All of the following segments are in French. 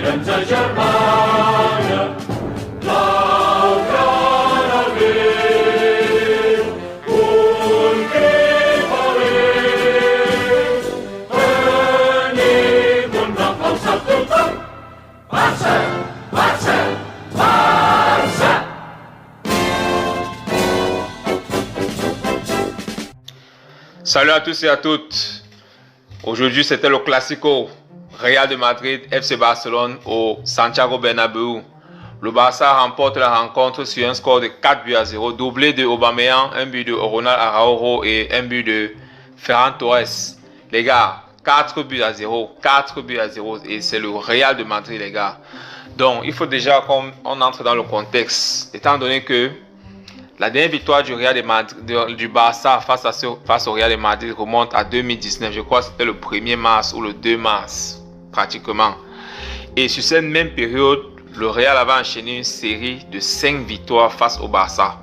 Senza Germania, laureata vil, ungeheure, König und Applaus hat gekommen. Barça, Barça, Barça! Salut à tous et à toutes. Aujourd'hui, c'était le Classico. Real de Madrid, FC Barcelone au Santiago Bernabéu. Le Barça remporte la rencontre sur un score de 4-0, doublé de Aubameyang, un but de Ronald Araujo et un but de Ferran Torres. Les gars, 4-0, 4-0 et c'est le Real de Madrid, les gars. Donc, il faut déjà qu'on entre dans le contexte, étant donné que la dernière victoire du Barça face au Real de Madrid remonte à 2019. Je crois que c'était le 1er mars ou le 2 mars, pratiquement. Et sur cette même période, le Real avait enchaîné une série de 5 victoires face au Barça.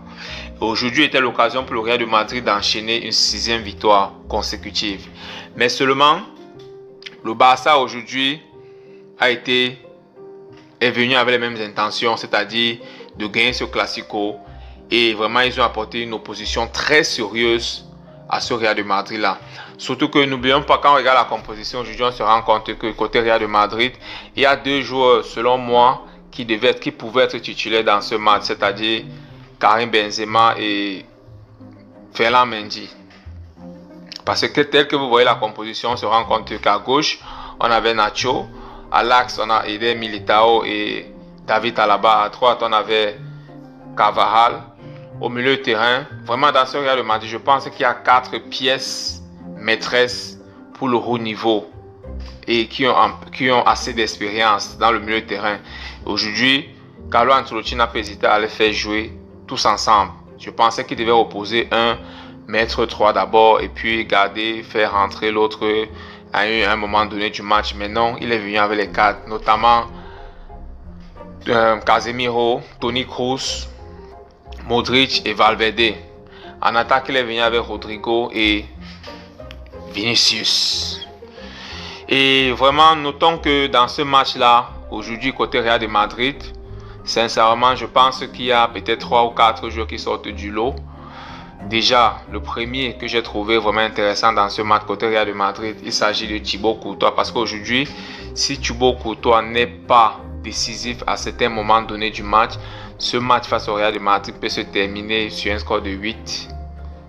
Aujourd'hui était l'occasion pour le Real de Madrid d'enchaîner une 6e victoire consécutive. Mais seulement, le Barça aujourd'hui est venu avec les mêmes intentions, c'est-à-dire de gagner ce Classico. Et vraiment, ils ont apporté une opposition très sérieuse à ce Real de Madrid là. Surtout que n'oublions pas, quand on regarde la composition, aujourd'hui on se rend compte que côté Real de Madrid, il y a 2 joueurs selon moi qui pouvaient être titulaires dans ce match, c'est-à-dire Karim Benzema et Ferland Mendy. Parce que tel que vous voyez la composition, on se rend compte qu'à gauche, on avait Nacho, à l'axe on a Eder Militao et David Alaba, à droite on avait Carvajal. Au milieu de terrain, vraiment dans ce Real de Madrid, je pense qu'il y a 4 pièces maîtresses pour le haut niveau et qui ont assez d'expérience dans le milieu de terrain. Aujourd'hui, Carlo Ancelotti n'a pas hésité à les faire jouer tous ensemble. Je pensais qu'il devait opposer un, mettre 3 d'abord et puis faire rentrer l'autre à un moment donné du match. Mais non, il est venu avec les 4, notamment Casemiro, Toni Kroos, Modric et Valverde. En attaque, il est venu avec Rodrigo et Vinicius. Et vraiment, notons que dans ce match-là, aujourd'hui, côté Real de Madrid, sincèrement, je pense qu'il y a peut-être 3 ou 4 joueurs qui sortent du lot. Déjà, le premier que j'ai trouvé vraiment intéressant dans ce match côté Real de Madrid, il s'agit de Thibaut Courtois. Parce qu'aujourd'hui, si Thibaut Courtois n'est pas décisif à certains moments donnés du match, ce match face au Real de Madrid peut se terminer sur un score de 8.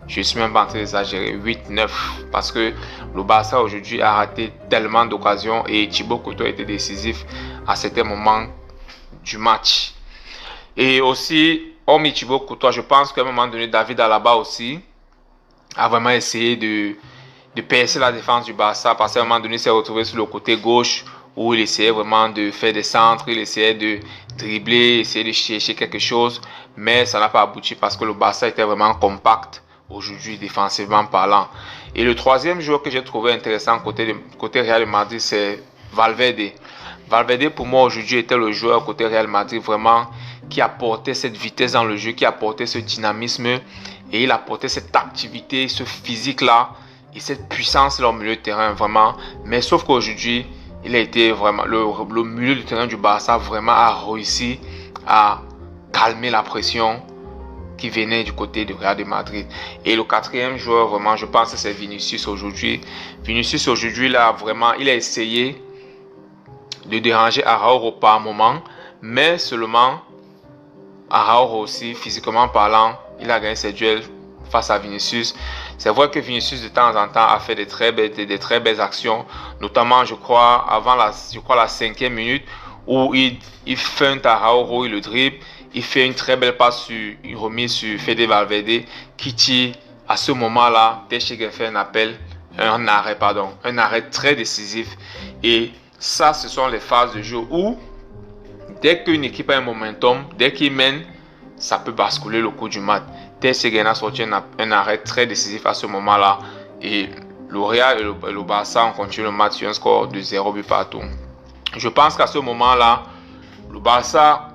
Je suis même pas en train d'exagérer, 8-9. Parce que le Barça aujourd'hui a raté tellement d'occasions et Thibaut Courtois était décisif à certains moments du match. Et aussi, hormis Thibaut Courtois, je pense qu'à un moment donné, David Alaba aussi a vraiment essayé de percer la défense du Barça. Parce qu'à un moment donné, il s'est retrouvé sur le côté gauche où il essayait vraiment de faire des centres, il essayait de dribbler, essayer de chercher quelque chose, mais ça n'a pas abouti parce que le Barça était vraiment compact aujourd'hui défensivement parlant. Et le troisième joueur que j'ai trouvé intéressant côté Real de Madrid, c'est Valverde. Valverde pour moi aujourd'hui était le joueur côté Real Madrid vraiment qui apportait cette vitesse dans le jeu, qui apportait ce dynamisme et il apportait cette activité, ce physique là et cette puissance là au milieu de terrain vraiment. Mais sauf qu'aujourd'hui, il a été vraiment le milieu du terrain du Barça vraiment a réussi à calmer la pression qui venait du côté du Real de Madrid. Et le quatrième joueur vraiment, je pense que c'est Vinicius aujourd'hui. Vinicius aujourd'hui là vraiment, il a essayé de déranger Araujo par moment, mais seulement Araujo aussi physiquement parlant, il a gagné ses duels face à Vinicius. C'est vrai que Vinicius de temps en temps a fait des très belles actions, notamment je crois avant la 5e minute où il feinte Araujo, il le dribble, il fait une très belle passe une remise sur Fede Valverde qui tire à ce moment-là. Ter fait un arrêt très décisif. Et ça, ce sont les phases de jeu où dès qu'une équipe a un momentum, dès qu'il mène, ça peut basculer le cours du match. Ter Stegen a sorti un arrêt très décisif à ce moment-là. Et le Real et le Barça ont continué le match sur un score de 0 but partout. Je pense qu'à ce moment-là, le Barça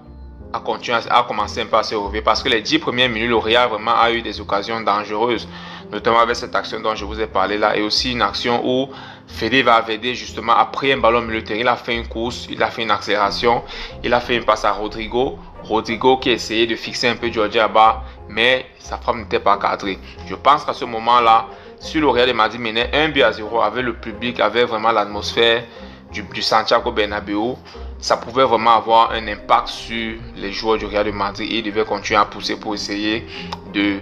a commencé un peu à se réveiller parce que les 10 premières minutes, le Real vraiment a eu des occasions dangereuses. notamment avec cette action dont je vous ai parlé là, et aussi une action où Fede Valverde, justement, après un ballon au milieu de terrain, il a fait une course, il a fait une accélération, il a fait une passe à Rodrigo. Rodrigo qui essayait de fixer un peu Jordi Alba, mais sa frappe n'était pas cadrée. Je pense qu'à ce moment-là, si le Real de Madrid menait 1-0 avec le public, avec vraiment l'atmosphère du Santiago Bernabéu, ça pouvait vraiment avoir un impact sur les joueurs du Real de Madrid et ils devaient continuer à pousser pour essayer de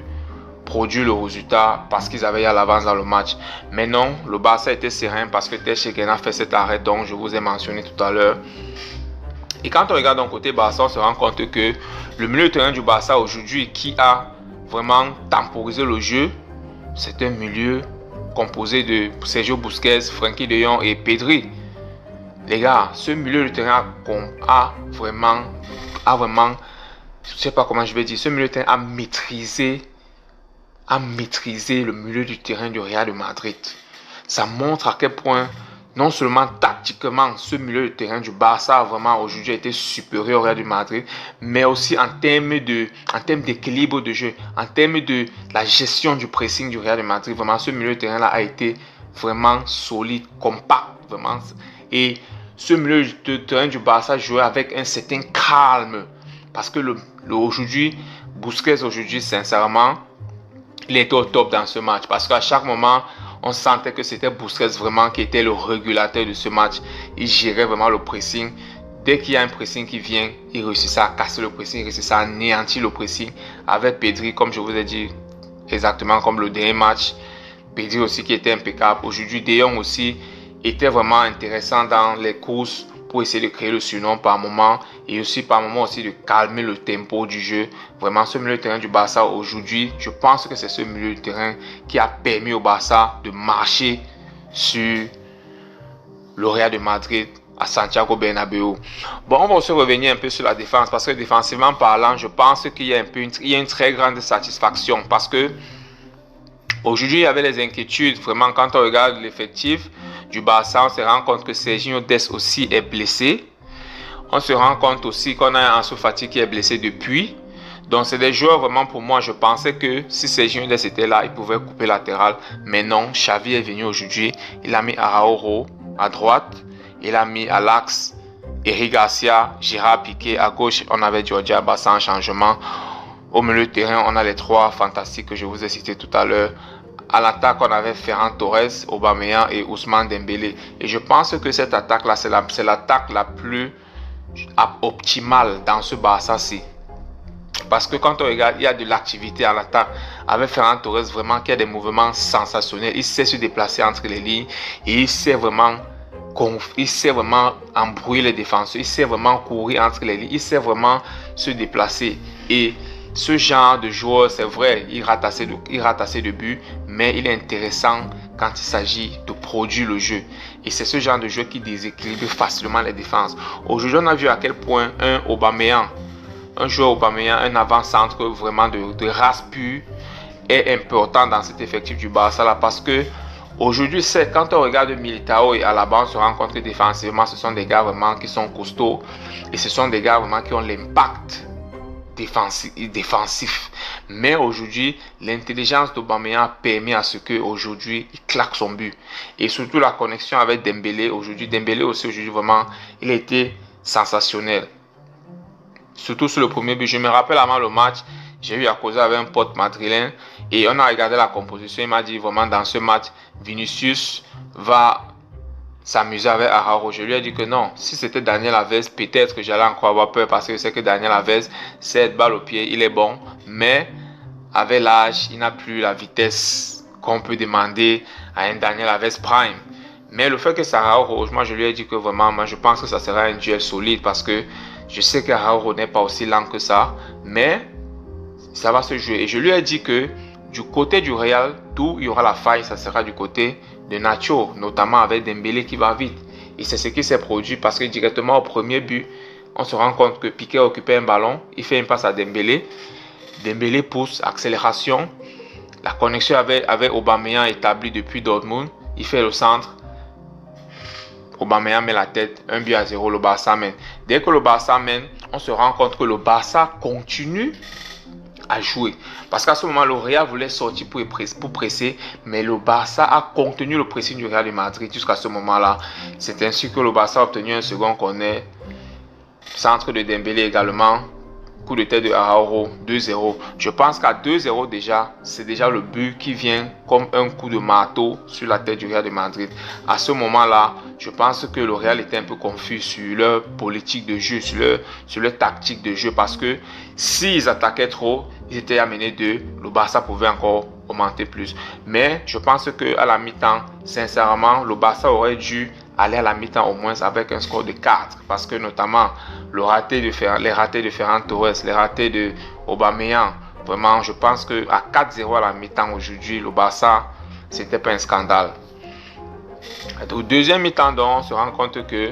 produire le résultat parce qu'ils avaient à l'avance dans le match. Mais non, le Barça était serein parce que Ter Stegen a fait cet arrêt dont je vous ai mentionné tout à l'heure. Et quand on regarde d'un côté Barça, on se rend compte que le milieu de terrain du Barça aujourd'hui qui a vraiment temporisé le jeu, c'est un milieu composé de Sergio Busquets, Frenkie de Jong et Pedri. Les gars, ce milieu de terrain a vraiment, je sais pas comment je vais dire, ce milieu de terrain a maîtrisé le milieu du terrain du Real de Madrid. Ça montre à quel point, non seulement tactiquement, ce milieu de terrain du Barça a vraiment aujourd'hui été supérieur au Real de Madrid, mais aussi en termes d'équilibre de jeu, en termes de la gestion du pressing du Real de Madrid. Vraiment, ce milieu de terrain-là a été vraiment solide, compact, vraiment. Et ce milieu de terrain du Barça jouait avec un certain calme. Parce que aujourd'hui, Busquets, aujourd'hui, sincèrement, il était au top dans ce match. Parce qu'à chaque moment, on sentait que c'était Busquets vraiment qui était le régulateur de ce match. Il gérait vraiment le pressing. Dès qu'il y a un pressing qui vient, il réussissait à casser le pressing, il réussissait à anéantir le pressing. Avec Pedri, comme je vous ai dit, exactement comme le dernier match. Pedri aussi qui était impeccable. Aujourd'hui, De Jong aussi était vraiment intéressant dans les courses pour essayer de créer le surnom par moment et aussi par moment aussi de calmer le tempo du jeu. Vraiment, ce milieu de terrain du Barça aujourd'hui, je pense que c'est ce milieu de terrain qui a permis au Barça de marcher sur le Real de Madrid à Santiago Bernabéu. Bon, on va aussi revenir un peu sur la défense parce que défensivement parlant, je pense qu'il y a une très grande satisfaction parce que aujourd'hui, il y avait les inquiétudes. Vraiment, quand on regarde l'effectif du Barça, on se rend compte que Serginho Dest aussi est blessé. On se rend compte aussi qu'on a Ansu Fati qui est blessé depuis. Donc, c'est des joueurs vraiment pour moi. Je pensais que si Serginho Dest était là, il pouvait couper latéral. Mais non, Xavi est venu aujourd'hui. Il a mis Araujo à droite. Il a mis à l'axe Eric Garcia, Gérard Piqué. À gauche, on avait Jordi Alba sans changement. Au milieu de terrain, on a les trois fantastiques que je vous ai cités tout à l'heure. À l'attaque, on avait Ferran Torres, Aubameyang et Ousmane Dembélé. Et je pense que cette attaque-là, c'est l'attaque la plus optimale dans ce Barça-ci. Parce que quand on regarde, il y a de l'activité à l'attaque. Avec Ferran Torres, vraiment, qui a des mouvements sensationnels. Il sait se déplacer entre les lignes. Et il sait vraiment embrouiller les défenseurs. Il sait vraiment courir entre les lignes. Il sait vraiment se déplacer. Et ce genre de joueur, c'est vrai, il rate assez de buts, mais il est intéressant quand il s'agit de produire le jeu. Et c'est ce genre de joueur qui déséquilibre facilement les défenses. Aujourd'hui, on a vu à quel point un joueur Aubameyang, un avant-centre vraiment de race pure, est important dans cet effectif du Barça là, parce que aujourd'hui, quand on regarde Militao et Alaba, on se rend compte que défensivement, ce sont des gars vraiment qui sont costauds et ce sont des gars vraiment qui ont l'impact défensif. Mais aujourd'hui, l'intelligence d'Aubameyang a permis à ce que aujourd'hui il claque son but. Et surtout la connexion avec Dembélé. Dembélé aussi vraiment, il a été sensationnel. Surtout sur le premier but. Je me rappelle avant le match, j'ai eu à causer avec un pote madrilène et on a regardé la composition. Il m'a dit vraiment dans ce match, Vinicius va s'amuser avec Araujo. Je lui ai dit que non, si c'était Daniel Alves, peut-être que j'allais encore avoir peur parce que je sais que Daniel Alves, 7 balles au pied, il est bon, mais avec l'âge, il n'a plus la vitesse qu'on peut demander à un Daniel Alves prime. Mais le fait que ça Araujo, moi je lui ai dit que vraiment, moi je pense que ça sera un duel solide parce que je sais que Araujo n'est pas aussi lent que ça, mais ça va se jouer. Et je lui ai dit que du côté du Real, d'où il y aura la faille, ça sera du côté de Nacho, notamment avec Dembélé qui va vite. Et c'est ce qui s'est produit parce que directement au premier but, on se rend compte que Piqué occupait un ballon, il fait une passe à Dembélé. Dembélé pousse, accélération. La connexion avec Aubameyang établie depuis Dortmund. Il fait le centre. Aubameyang met la tête, 1-0, le Barça mène. Dès que le Barça mène, on se rend compte que le Barça continue à jouer. Parce qu'à ce moment, le Real voulait sortir pour presser, mais le Barça a contenu le pressing du Real de Madrid jusqu'à ce moment-là. C'est ainsi que le Barça a obtenu un second corner. Centre de Dembélé également. Coup de tête de Araujo, 2-0. Je pense qu'à 2-0 déjà, c'est déjà le but qui vient comme un coup de marteau sur la tête du Real de Madrid. À ce moment-là, je pense que le Real était un peu confus sur leur politique de jeu, sur leur tactique de jeu, parce que s'ils attaquaient trop, ils étaient amenés 2, le Barça pouvait encore augmenter plus. Mais je pense qu'à la mi-temps, sincèrement, le Barça aurait dû aller à la mi-temps au moins avec un score de 4, parce que notamment les ratés de Ferran Torres, les ratés de Aubameyang, vraiment je pense qu'à 4-0 à la mi-temps aujourd'hui, le Barça, c'était pas un scandale. Au deuxième mi-temps, donc, on se rend compte que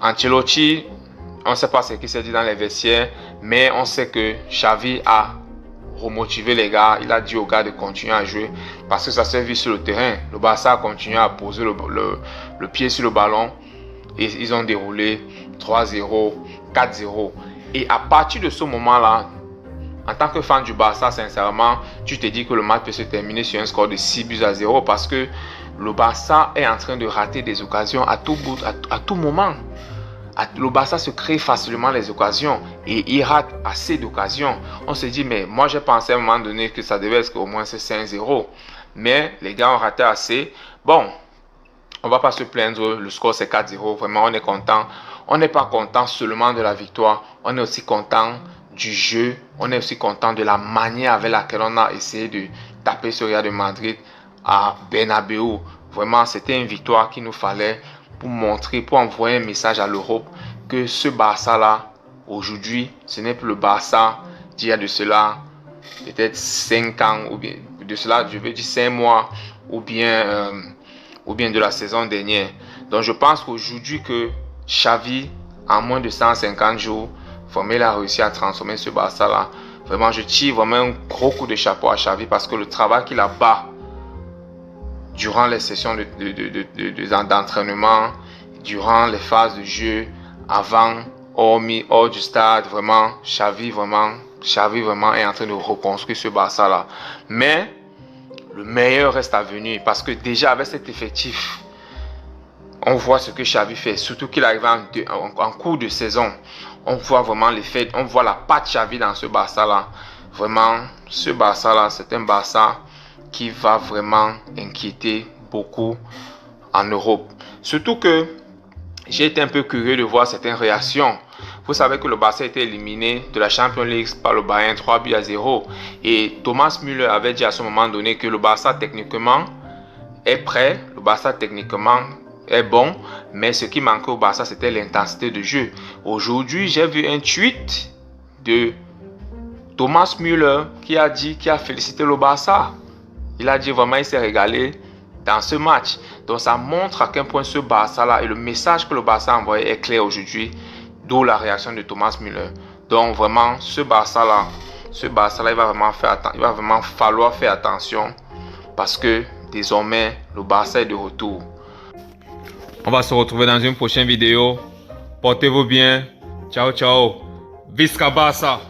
Ancelotti, on ne sait pas ce qui s'est dit dans les vestiaires, mais on sait que Xavi a remotiver les gars, il a dit aux gars de continuer à jouer parce que ça s'est vu sur le terrain. Le Barça a continué à poser le pied sur le ballon et ils ont déroulé 3-0, 4-0. Et à partir de ce moment-là, en tant que fan du Barça, sincèrement, tu te dis que le match peut se terminer sur un score de 6-0 parce que le Barça est en train de rater des occasions à tout moment. Le Barça se crée facilement les occasions et il rate assez d'occasions. On se dit, mais moi j'ai pensé à un moment donné que ça devait être au moins 5-0. Mais les gars ont raté assez. Bon, on ne va pas se plaindre, le score c'est 4-0. Vraiment, on est content. On n'est pas content seulement de la victoire. On est aussi content du jeu. On est aussi content de la manière avec laquelle on a essayé de taper sur Real de Madrid à Bernabéu. Vraiment, c'était une victoire qu'il nous fallait pour montrer, pour envoyer un message à l'Europe que ce Barça-là, aujourd'hui, ce n'est plus le Barça d'il y a de cela peut-être 5 ans, ou bien de cela, je veux dire 5 mois, ou bien de la saison dernière. Donc je pense qu'aujourd'hui que Xavi, en moins de 150 jours, vraiment, il a réussi à transformer ce Barça-là. Vraiment, je tire vraiment un gros coup de chapeau à Xavi parce que le travail qu'il a bas durant les sessions d'entraînement, durant les phases de jeu, avant, hors du stade, vraiment, Xavi vraiment est en train de reconstruire ce Barça-là. Mais le meilleur reste à venir parce que déjà avec cet effectif, on voit ce que Xavi fait, surtout qu'il arrive en cours de saison. On voit vraiment l'effet, on voit la patte Xavi dans ce Barça-là. Vraiment, ce Barça-là, c'est un Barça qui va vraiment inquiéter beaucoup en Europe. Surtout que j'ai été un peu curieux de voir certaines réactions. Vous savez que le Barça a été éliminé de la Champions League par le Bayern 3-0. Et Thomas Müller avait dit à ce moment donné que le Barça techniquement est prêt, le Barça techniquement est bon, mais ce qui manquait au Barça c'était l'intensité de jeu. Aujourd'hui, j'ai vu un tweet de Thomas Müller qui a félicité le Barça. Il a dit vraiment il s'est régalé dans ce match. Donc ça montre à quel point ce Barça-là et le message que le Barça a envoyé est clair aujourd'hui, d'où la réaction de Thomas Müller. Donc vraiment ce Barça-là, il va vraiment falloir faire attention parce que désormais le Barça est de retour. On va se retrouver dans une prochaine vidéo. Portez-vous bien. Ciao, ciao. Visca Barça.